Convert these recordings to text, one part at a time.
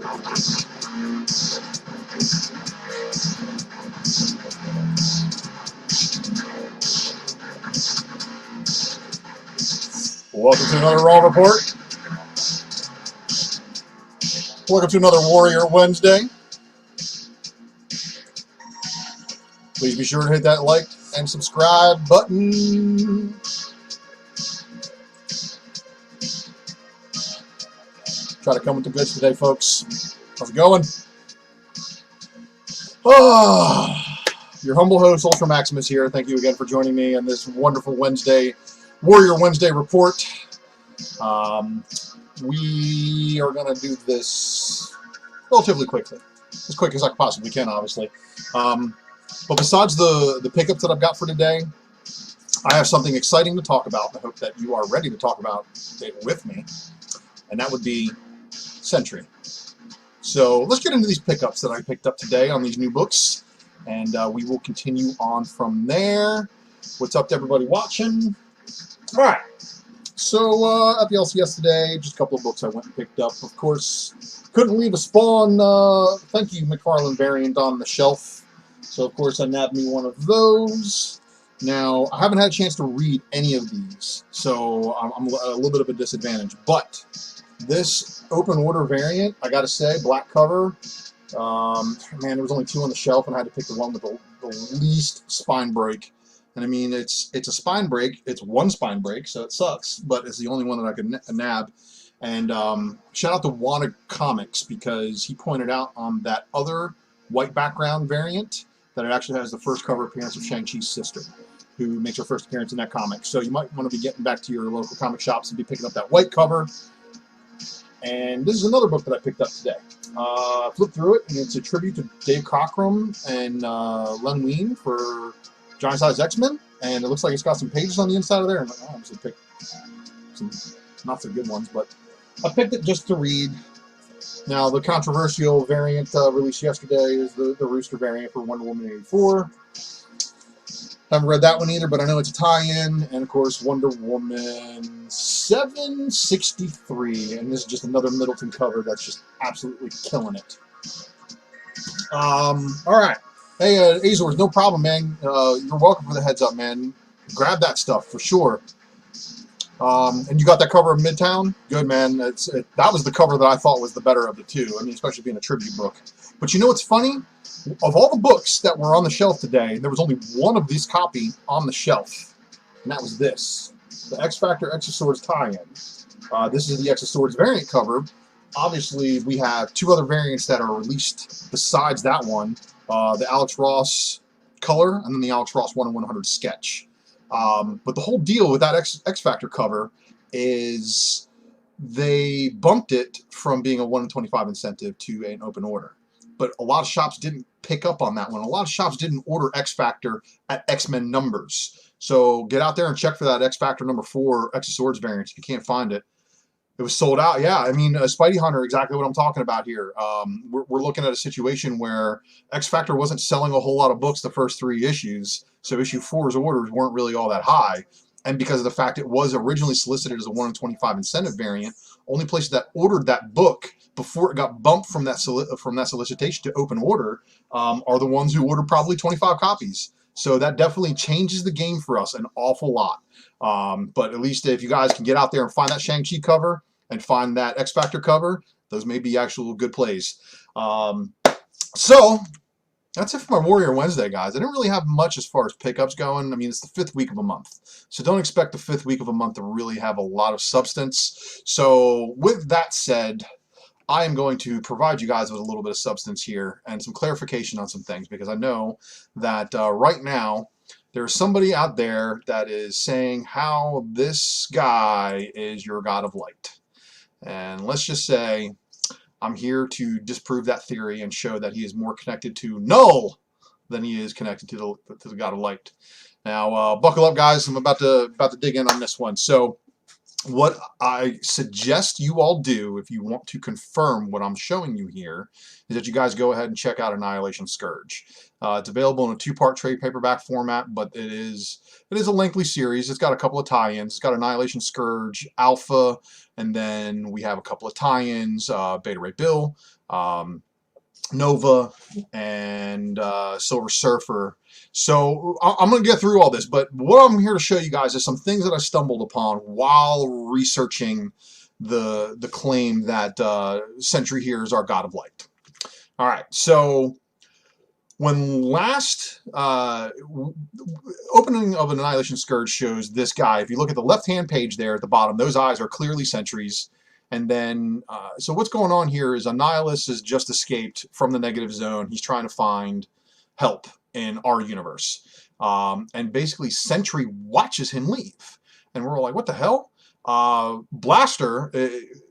Welcome to another Raw Report. Welcome to another Warrior Wednesday. Please be sure to hit that like and subscribe button. Try to come with the goods today, folks. How's it going? Your humble host, Ultra Maximus here. Thank you again for joining me on this wonderful Wednesday, Warrior Wednesday report. We are going to do this relatively quickly. As quick as I possibly can, obviously. But besides the pickups that I've got for today, I have something exciting to talk about. I hope that you are ready to talk about it with me. And that would be Sentry. So let's get into these pickups that I picked up today on these new books. And we will continue on from there. What's up to everybody watching? All right. So at the LCS today, just a couple of books I went and picked up. Of course, couldn't leave a Spawn, thank you, McFarlane variant on the shelf. So, of course, I nabbed me one of those. Now, I haven't had a chance to read any of these, so I'm a little bit of a disadvantage. But this open order variant, I got to say, black cover, man, there was only two on the shelf, and I had to pick the one with the least spine break. And I mean, it's a spine break. It's one spine break, so it sucks, but it's the only one that I could nab. And shout out to Wanna Comics, because he pointed out on that other white background variant that it actually has the first cover appearance of Shang-Chi's sister, who makes her first appearance in that comic. So you might want to be getting back to your local comic shops and be picking up that white cover. And this is another book that I picked up today. I flipped through it, and it's a tribute to Dave Cockrum and Len Wein for Giant Size X-Men, and it looks like it's got some pages on the inside of there. And I obviously picked some not so good ones, but I picked it just to read. Now, the controversial variant released yesterday is the Rooster variant for Wonder Woman 84. Haven't read that one either, but I know it's a tie-in. And, of course, Wonder Woman 763. And this is just another Middleton cover that's just absolutely killing it. All right. Hey, Azores, no problem, man. You're welcome for the heads up, man. Grab that stuff for sure. And you got that cover of Midtown? Good, man. That was the cover that I thought was the better of the two. I mean, especially being a tribute book. But you know what's funny? Of all the books that were on the shelf today, there was only one of this copy on the shelf. And that was this. The X Factor X of Swords tie-in. This is the X of Swords variant cover. Obviously, we have two other variants that are released besides that one. The Alex Ross color, and then the Alex Ross 1-in-100 sketch. But the whole deal with that X Factor cover is they bumped it from being a 1-in-25 incentive to an open order. But a lot of shops didn't pick up on that one. A lot of shops didn't order X Factor at X-Men numbers. So get out there and check for that X Factor number 4 X of Swords variant if you can't find it. It was sold out. Yeah, I mean, Spidey Hunter, exactly what I'm talking about here. We're looking at a situation where X Factor wasn't selling a whole lot of books the first 3 issues, so issue 4's orders weren't really all that high. And because of the fact it was originally solicited as a 1-in-25 incentive variant, only places that ordered that book before it got bumped from that solicitation to open order are the ones who ordered probably 25 copies. So that definitely changes the game for us an awful lot. But at least if you guys can get out there and find that Shang-Chi cover and find that X Factor cover, those may be actual good plays. So that's it for my Warrior Wednesday, guys. I didn't really have much as far as pickups going. I mean, it's the 5th week of a month. So don't expect the 5th week of a month to really have a lot of substance. So with that said, I am going to provide you guys with a little bit of substance here and some clarification on some things, because I know that right now there's somebody out there that is saying how this guy is your god of light. And let's just say I'm here to disprove that theory and show that he is more connected to Null than he is connected to the god of light. Now, buckle up, guys. I'm about to dig in on this one. So, what I suggest you all do if you want to confirm what I'm showing you here is that you guys go ahead and check out Annihilation Scourge. It's available in a 2-part trade paperback format, but it is a lengthy series. It's got a couple of tie-ins. It's got Annihilation Scourge Alpha, and then we have a couple of tie-ins, Beta Ray Bill, Nova, and Silver Surfer. So I'm going to get through all this, but what I'm here to show you guys is some things that I stumbled upon while researching the claim that Sentry here is our god of light. All right, so when last opening of an Annihilation Scourge shows this guy, if you look at the left-hand page there at the bottom, those eyes are clearly Sentries. And then, so what's going on here is Annihilus has just escaped from the negative zone. He's trying to find help in our universe. And basically, Sentry watches him leave. And we're all like, what the hell? Blaster,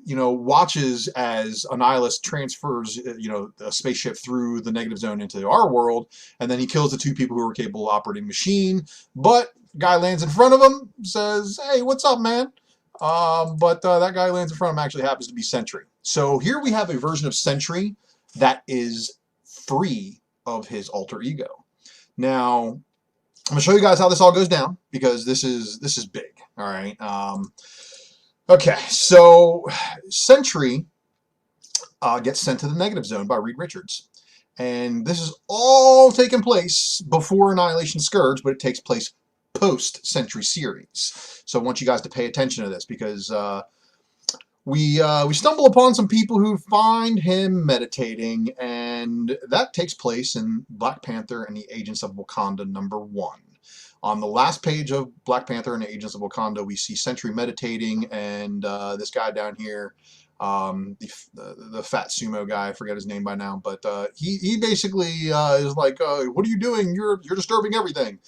watches as Annihilus transfers, a spaceship through the negative zone into our world, and then he kills the 2 people who are capable of operating the machine. But guy lands in front of him, says, "Hey, what's up, man?" But that guy lands in front of him actually happens to be Sentry. So here we have a version of Sentry that is free of his alter ego. Now, I'm going to show you guys how this all goes down because this is big. All right. Okay, so Sentry gets sent to the negative zone by Reed Richards. And this is all taking place before Annihilation Scourge, but it takes place post-Sentry series. So I want you guys to pay attention to this because we stumble upon some people who find him meditating, and that takes place in Black Panther and the Agents of Wakanda #1. On the last page of Black Panther and the Agents of Wakanda, we see Sentry meditating, and this guy down here, the fat sumo guy, I forget his name by now, but he basically is like, what are you doing? You're disturbing everything.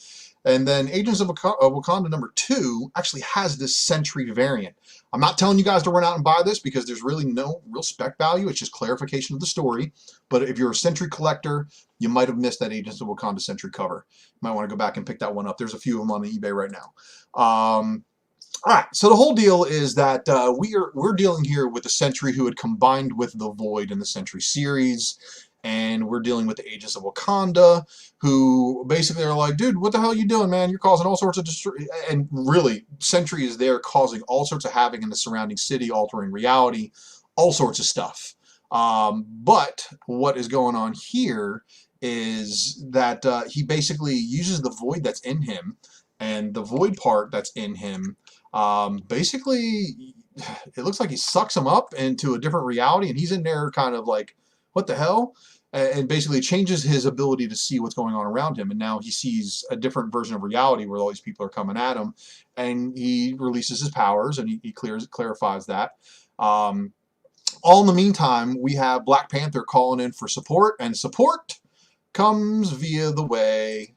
And then Agents of Wakanda #2 actually has this Sentry variant. I'm not telling you guys to run out and buy this because there's really no real spec value. It's just clarification of the story. But if you're a Sentry collector, you might have missed that Agents of Wakanda Sentry cover. You might want to go back and pick that one up. There's a few of them on eBay right now. All right, so the whole deal is that we're dealing here with a Sentry who had combined with the Void in the Sentry series, and we're dealing with the Agents of Wakanda, who basically are like, dude, what the hell are you doing, man? You're causing all sorts of and really, Sentry is there causing all sorts of havoc in the surrounding city, altering reality, all sorts of stuff. But what is going on here is that he basically uses the Void that's in him, and the Void part that's in him, basically, it looks like he sucks him up into a different reality, and he's in there kind of like, what the hell? And basically changes his ability to see what's going on around him. And now he sees a different version of reality where all these people are coming at him, and he releases his powers, and he clarifies that. All in the meantime, we have Black Panther calling in for support, and support comes via the way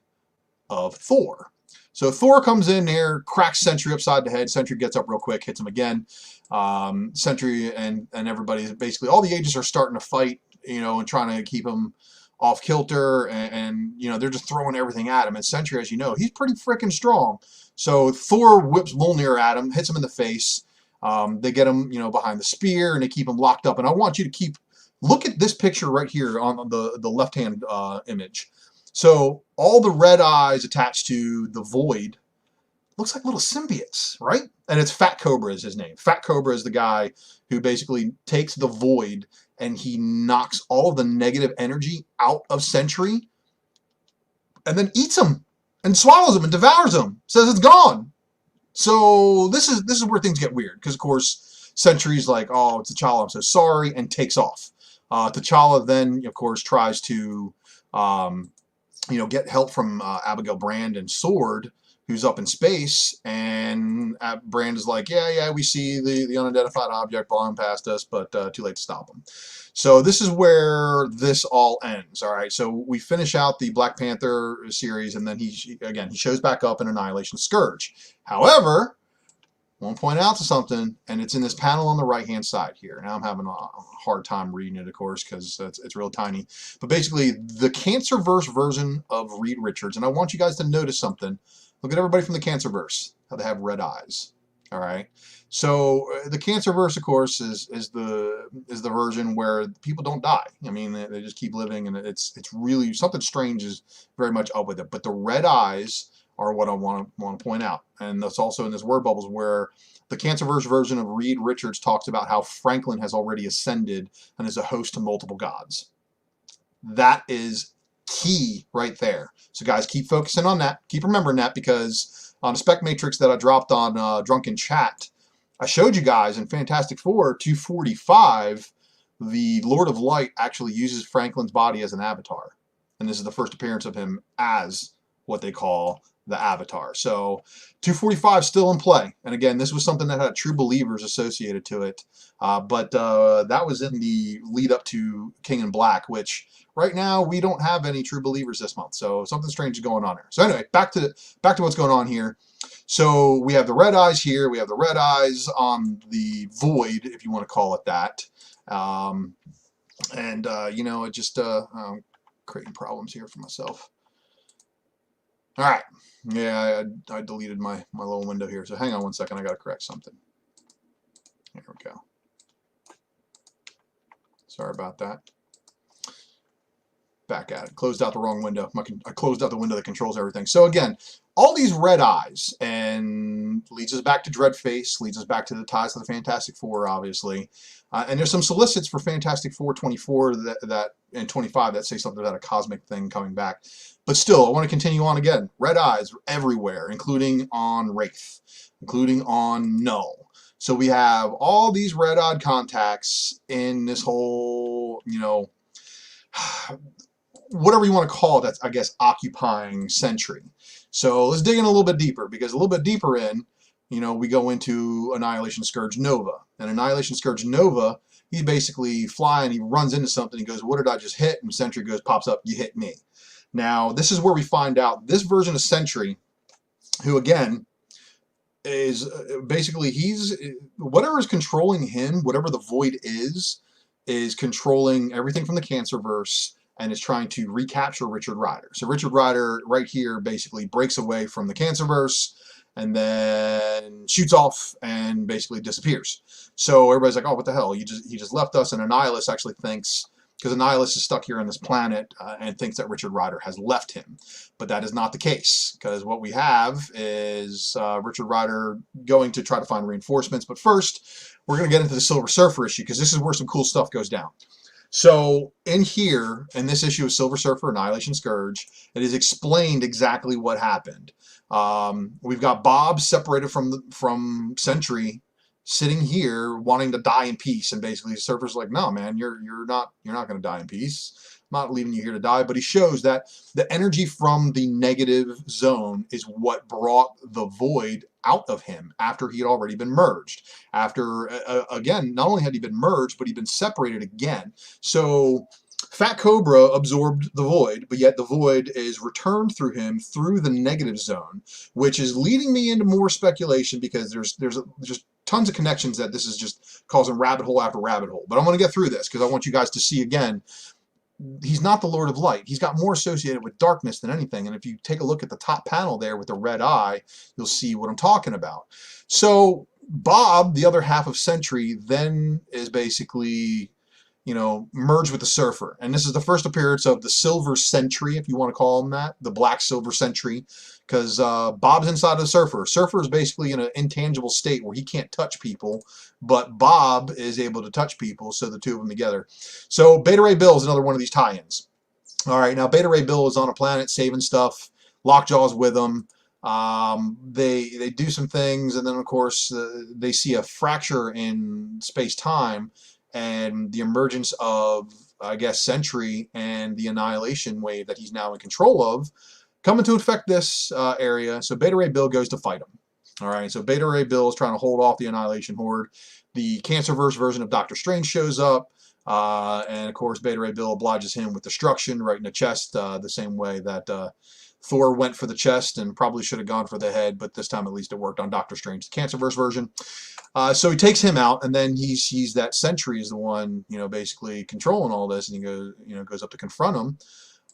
of Thor. So Thor comes in here, cracks Sentry upside the head. Sentry gets up real quick, hits him again. Sentry and everybody, basically all the agents are starting to fight, and trying to keep him off kilter, and they're just throwing everything at him. And Sentry, as you know, he's pretty freaking strong. So Thor whips Mjolnir at him, hits him in the face. They get him, behind the spear, and they keep him locked up. And I want you to look at this picture right here on the left-hand image. So all the red eyes attached to the Void looks like little symbiotes, right? And it's Fat Cobra is his name. Fat Cobra is the guy who basically takes the Void and he knocks all of the negative energy out of Sentry and then eats him and swallows him and devours him. Says it's gone. So this is where things get weird because, of course, Sentry's like, oh, T'Challa, I'm so sorry, and takes off. T'Challa then, of course, tries to get help from Abigail Brand and Sword, who's up in space, and Brand is like, yeah, we see the unidentified object flying past us, but too late to stop him. So this is where this all ends. All right, so we finish out the Black Panther series, and then he shows back up in Annihilation Scourge. However, I want to point out to something, and it's in this panel on the right-hand side here. Now I'm having a hard time reading it, of course, because it's real tiny. But basically, the Cancerverse version of Reed Richards, and I want you guys to notice something. Look at everybody from the Cancerverse, how they have red eyes. All right. So the Cancerverse, of course, is the version where people don't die. I mean, they just keep living, and it's really something strange is very much up with it. But the red eyes are what I want to point out, and that's also in this word bubbles where the Cancerverse version of Reed Richards talks about how Franklin has already ascended and is a host to multiple gods. That is key right there. So guys, keep focusing on that. Keep remembering that, because on a spec matrix that I dropped on Drunken Chat, I showed you guys in Fantastic Four 245, the Lord of Light actually uses Franklin's body as an avatar. And this is the first appearance of him as what they call the Avatar. So 245 still in play. And again, this was something that had True Believers associated to it. But that was in the lead up to King in Black, which right now we don't have any True Believers this month. So something strange is going on there. So anyway, back to what's going on here. So we have the red eyes here. We have the red eyes on the void, if you want to call it that. You know, it just I'm creating problems here for myself. All right. Yeah, I deleted my little window here. So hang on one second. I got to correct something. Here we go. Sorry about that. Back at it. Closed out the wrong window. I closed out the window that controls everything. So again, all these red eyes, and leads us back to Dreadface, leads us back to the ties to the Fantastic Four, obviously. And there's some solicits for Fantastic Four 24 and 25 that say something about a cosmic thing coming back. But still, I want to continue on again. Red eyes everywhere, including on Wraith, including on Null. So we have all these red-eyed contacts in this whole, you know, whatever you want to call it, that's, I guess, occupying Sentry. So let's dig in a little bit deeper, because a little bit deeper in, you know, we go into Annihilation Scourge Nova. And Annihilation Scourge Nova, he's basically flying, he runs into something, he goes, what did I just hit? And Sentry goes, pops up, you hit me. Now, this is where we find out this version of Sentry, who again, is basically, he's, whatever is controlling him, whatever the void is controlling everything from the Cancerverse, and is trying to recapture Richard Rider. So Richard Rider right here basically breaks away from the Cancerverse and then shoots off and basically disappears. So everybody's like, oh, what the hell? He just left us. And Annihilus actually thinks, because Annihilus is stuck here on this planet and thinks that Richard Rider has left him. But that is not the case, because what we have is Richard Rider going to try to find reinforcements. But first, we're going to get into the Silver Surfer issue, because this is where some cool stuff goes down. So in here, in this issue of Silver Surfer Annihilation Scourge, it is explained exactly what happened. We've got Bob separated from Sentry, sitting here wanting to die in peace, and basically Surfer's like, no man, you're not going to die in peace. I'm not leaving you here to die. But he shows that the energy from the negative zone is what brought the void out of him after he had already been merged. After again, not only had he been merged, but he'd been separated again. So Fat Cobra absorbed the void, but yet the void is returned through him through the negative zone, which is leading me into more speculation, because there's just tons of connections that this is just causing rabbit hole after rabbit hole. But I'm going to get through this, because I want you guys to see again, he's not the Lord of Light. He's got more associated with darkness than anything. And if you take a look at the top panel there with the red eye, you'll see what I'm talking about. So Bob, the other half of Sentry, then is basically, you know, merged with the Surfer. And this is the first appearance of the Silver Sentry, if you want to call him that, the Black Silver Sentry, because Bob's inside of the Surfer. Surfer is basically in an intangible state where he can't touch people, but Bob is able to touch people, so the two of them together. So Beta Ray Bill is another one of these tie-ins. All right, now Beta Ray Bill is on a planet saving stuff. Lockjaw's with him. They do some things, and then of course they see a fracture in space-time, and the emergence of, I guess, Sentry and the Annihilation Wave that he's now in control of coming to affect this area. So Beta Ray Bill goes to fight him. All right, so Beta Ray Bill is trying to hold off the Annihilation Horde. The Cancerverse version of Doctor Strange shows up, and of course Beta Ray Bill obliges him with destruction right in the chest, the same way that Thor went for the chest and probably should have gone for the head, but this time at least it worked on Doctor Strange, the Cancerverse version. So he takes him out, and then he sees that Sentry is the one, you know, basically controlling all this, and he goes, you know, goes up to confront him.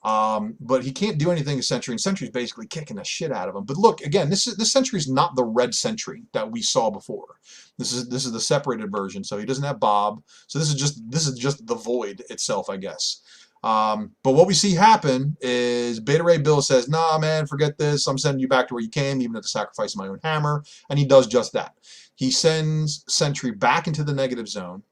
But he can't do anything to Sentry, and Sentry's basically kicking the shit out of him. But look, again, this Sentry's not the red Sentry that we saw before. This is the separated version, so he doesn't have Bob. So this is just the Void itself, I guess. But what we see happen is Beta Ray Bill says, "Nah, man, forget this. I'm sending you back to where you came, even at the sacrifice of my own hammer." And he does just that. He sends Sentry back into the negative zone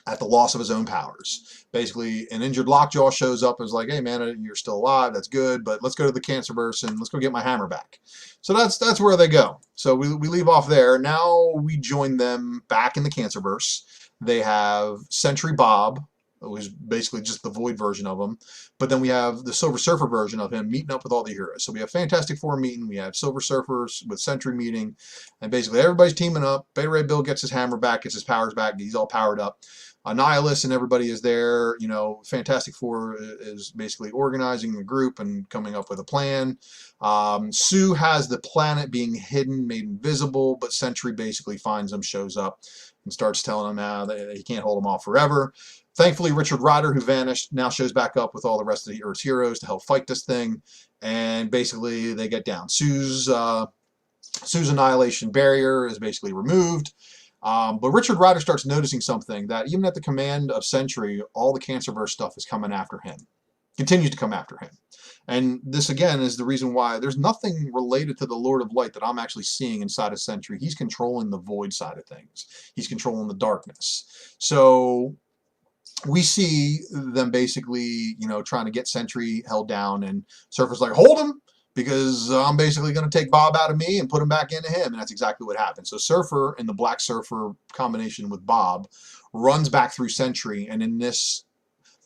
at the loss of his own powers. Basically, an injured Lockjaw shows up and is like, "Hey, man, you're still alive. That's good, but let's go to the Cancerverse and let's go get my hammer back." So that's where they go. So we leave off there. Now we join them back in the Cancerverse. They have Sentry Bob, who's basically just the Void version of him. But then we have the Silver Surfer version of him meeting up with all the heroes. So we have Fantastic Four meeting, we have Silver Surfers with Sentry meeting, and basically everybody's teaming up. Beta Ray Bill gets his hammer back, gets his powers back, he's all powered up. Annihilus and everybody is there. You know, Fantastic Four is basically organizing a group and coming up with a plan. Sue has the planet being hidden, made invisible, but Sentry basically finds him, shows up, and starts telling him that he can't hold him off forever. Thankfully, Richard Rider, who vanished, now shows back up with all the rest of the Earth's heroes to help fight this thing, and basically they get down. Sue's annihilation barrier is basically removed. But Richard Rider starts noticing something, that even at the command of Sentry, all the Cancerverse stuff is coming after him. Continues to come after him. And this, again, is the reason why there's nothing related to the Lord of Light that I'm actually seeing inside of Sentry. He's controlling the Void side of things. He's controlling the darkness. So we see them basically, you know, trying to get Sentry held down, and Surfer's like, "Hold him, because I'm basically going to take Bob out of me and put him back into him." And that's exactly what happened. So Surfer and the Black Surfer combination with Bob runs back through Sentry, and in this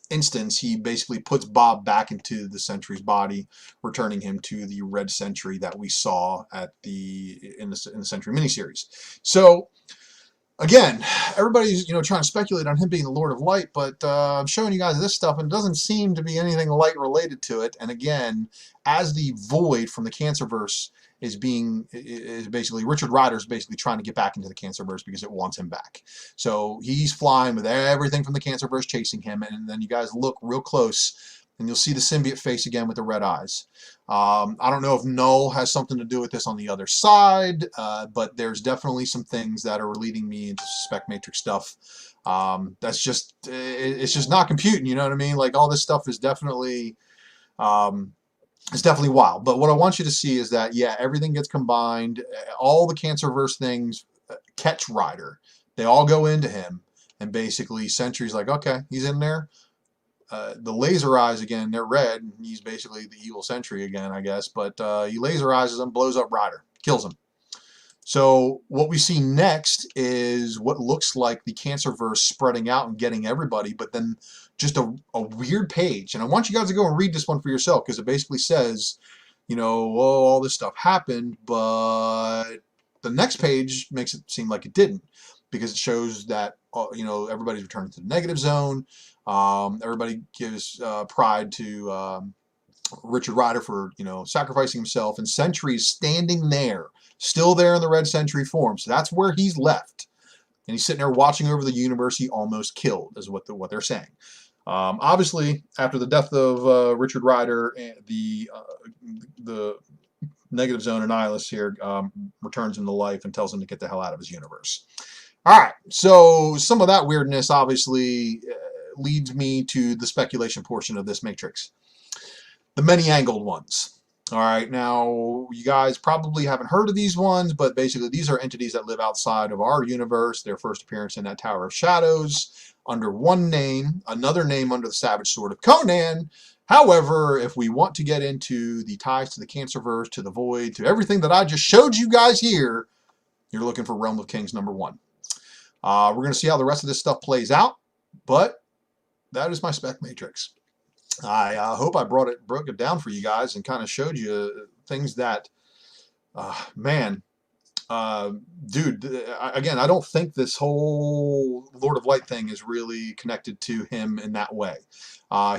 instance, he basically puts Bob back into the Sentry's body, returning him to the Red Sentry that we saw at in the Sentry miniseries. So again, everybody's, you know, trying to speculate on him being the Lord of Light, but I'm showing you guys this stuff, and it doesn't seem to be anything light related to it. And again, as the Void from the Cancerverse is basically, Richard Rider's basically trying to get back into the Cancerverse because it wants him back. So he's flying with everything from the Cancerverse chasing him, and then you guys look real close, and you'll see the symbiote face again with the red eyes. I don't know if Null has something to do with this on the other side, but there's definitely some things that are leading me into Spec Matrix stuff. That's just, it's just not computing, you know what I mean? Like, all this stuff is definitely, it's definitely wild. But what I want you to see is that, yeah, everything gets combined. All the Cancerverse things catch Rider. They all go into him, and basically Sentry's like, okay, he's in there. The laser eyes again, they're red. He's basically the evil Sentry again, I guess. But he laser eyes him, blows up Rider, kills him. So what we see next is what looks like the Cancerverse spreading out and getting everybody, but then just a weird page. And I want you guys to go and read this one for yourself, because it basically says, you know, oh, all this stuff happened, but the next page makes it seem like it didn't, because it shows that, you know, everybody's returning to the negative zone. Everybody gives pride to Richard Rider for, you know, sacrificing himself, and Sentry's standing there, still there in the Red Sentry form. So that's where he's left, and he's sitting there watching over the universe he almost killed, is what they're saying. Obviously, after the death of Richard Rider, the negative zone Annihilus here returns him to life and tells him to get the hell out of his universe. All right, so some of that weirdness obviously leads me to the speculation portion of this Matrix. The many-angled ones. All right, now you guys probably haven't heard of these ones, but basically these are entities that live outside of our universe. Their first appearance in that Tower of Shadows under one name, another name under the Savage Sword of Conan. However, if we want to get into the ties to the Cancerverse, to the Void, to everything that I just showed you guys here, you're looking for Realm of Kings #1. We're going to see how the rest of this stuff plays out, but that is my Spec Matrix. I hope I broke it down for you guys and kind of showed you things that, man, dude, again, I don't think this whole Lord of Light thing is really connected to him in that way.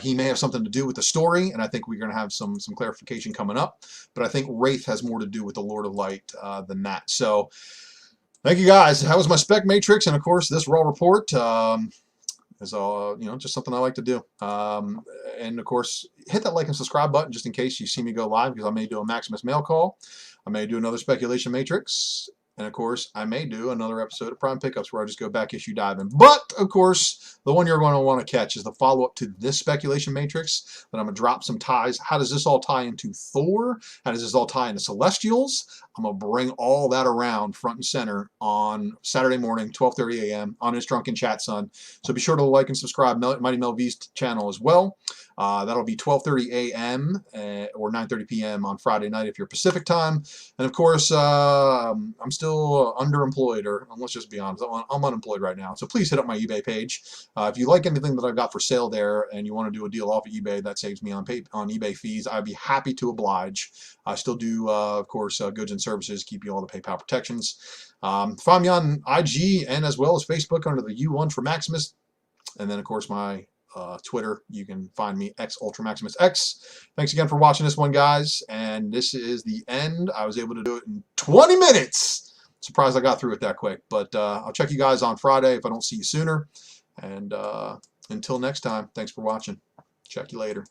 He may have something to do with the story, and I think we're going to have some clarification coming up, but I think Wraith has more to do with the Lord of Light than that. So, thank you guys. That was my Spec Matrix, and of course, this Raw Report. is all, just something I like to do. And of course, hit that like and subscribe button just in case you see me go live, because I may do a Maximus mail call. I may do another speculation matrix. And of course, I may do another episode of Prime Pickups where I just go back issue diving. But of course, the one you're going to want to catch is the follow-up to this speculation matrix that I'm going to drop some ties. How does this all tie into Thor? How does this all tie into Celestials? I'm going to bring all that around front and center on Saturday morning, 12:30 a.m. on his Drunken Chat Son. So be sure to like and subscribe Mighty Mel V's channel as well. That'll be 12:30 a.m. Or 9:30 p.m. on Friday night if you're Pacific time. And of course, I'm still underemployed, or let's just be honest, I'm unemployed right now. So please hit up my eBay page. If you like anything that I've got for sale there and you want to do a deal off of eBay that saves me on eBay fees, I'd be happy to oblige. I still do, of course, goods and services, keep you all the PayPal protections. Find me on IG and as well as Facebook under the U1 for Maximus. And then, of course, my Twitter, you can find me XUltraMaximusX. Thanks again for watching this one, guys. And this is the end. I was able to do it in 20 minutes. Surprised I got through it that quick. But I'll check you guys on Friday if I don't see you sooner. And until next time, thanks for watching. Check you later.